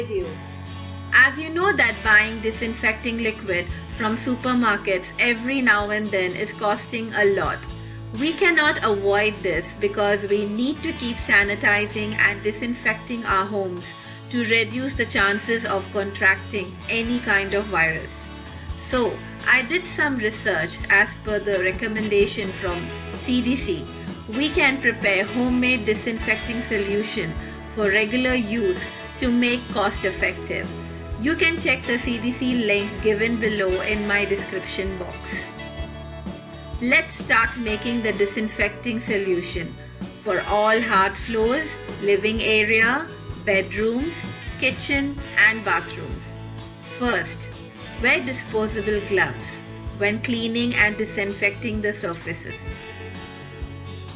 Videos. As you know that buying disinfecting liquid from supermarkets every now and then is costing a lot. We cannot avoid this because we need to keep sanitizing and disinfecting our homes to reduce the chances of contracting any kind of virus. So, I did some research as per the recommendation from CDC. We can prepare homemade disinfecting solution for regular use to make cost effective. You can check the CDC link given below in my description box. Let's start making the disinfecting solution for all hard floors, living area, bedrooms, kitchen and bathrooms. First, wear disposable gloves when cleaning and disinfecting the surfaces.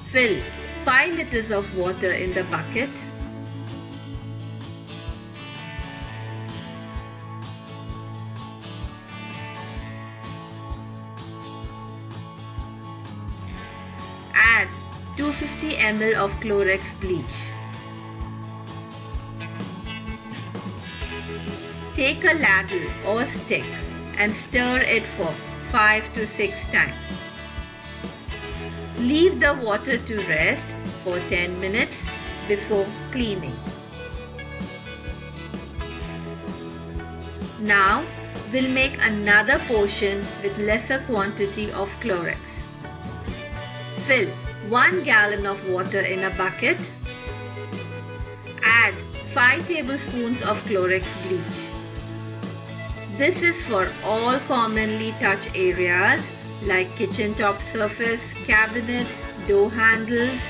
Fill 5 liters of water in the bucket. Add 250 ml of Clorox bleach. Take a ladle or stick and stir it for 5 to 6 times. Leave the water to rest for 10 minutes before cleaning. Now we'll make another portion with lesser quantity of Clorox. Fill 1 gallon of water in a bucket. Add 5 tablespoons of Clorox bleach. This is for all commonly touched areas like kitchen top surface, cabinets, door handles,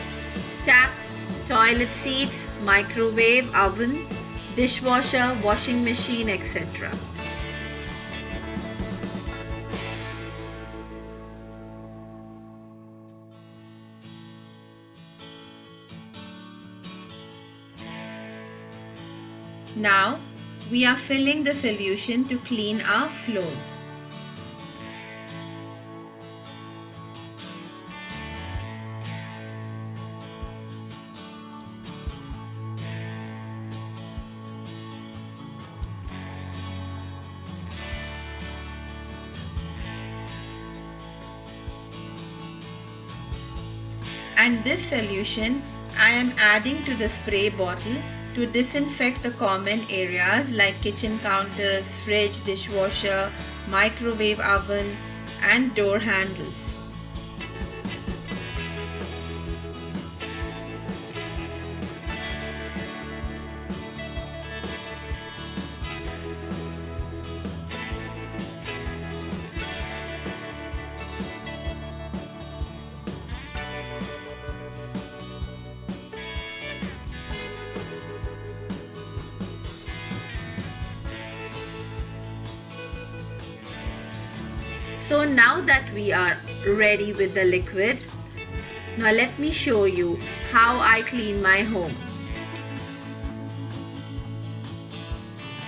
taps, toilet seats, microwave, oven, dishwasher, washing machine, etc. Now, we are filling the solution to clean our floor. And this solution I am adding to the spray bottle to disinfect the common areas like kitchen counters, fridge, dishwasher, microwave oven and door handles. So now that we are ready with the liquid, now let me show you how I clean my home.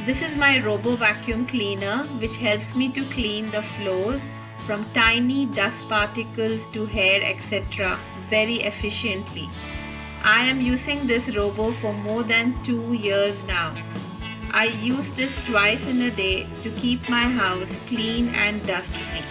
This is my Robo Vacuum Cleaner which helps me to clean the floor from tiny dust particles to hair etc. very efficiently. I am using this Robo for more than 2 years now. I use this twice in a day to keep my house clean and dust free.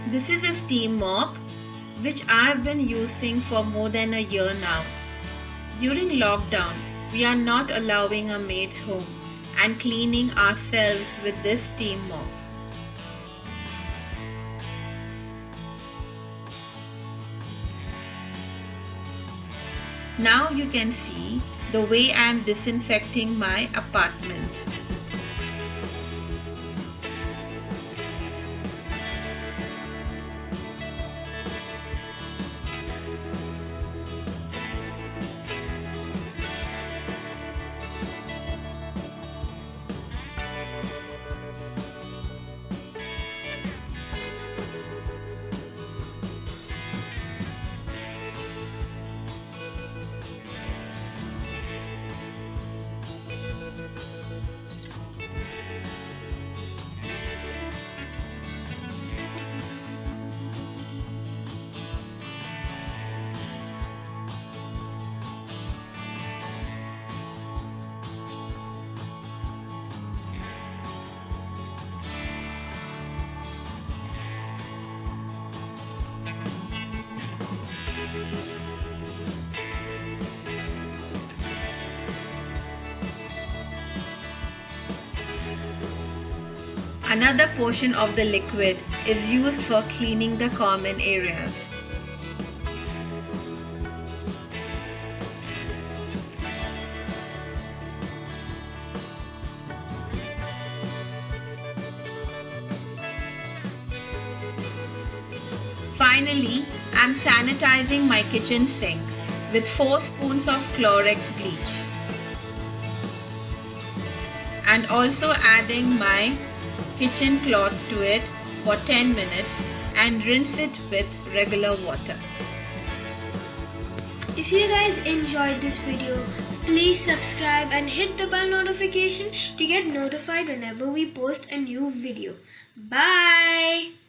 This is a steam mop which I have been using for more than a year now. During lockdown, we are not allowing our maids home and cleaning ourselves with this steam mop. Now you can see the way I am disinfecting my apartment. Another portion of the liquid is used for cleaning the common areas. Finally, I'm sanitizing my kitchen sink with 4 spoons of Clorox bleach and also adding my kitchen cloth to it for 10 minutes and rinse it with regular water. If you guys enjoyed this video, please subscribe and hit the bell notification to get notified whenever we post a new video. Bye!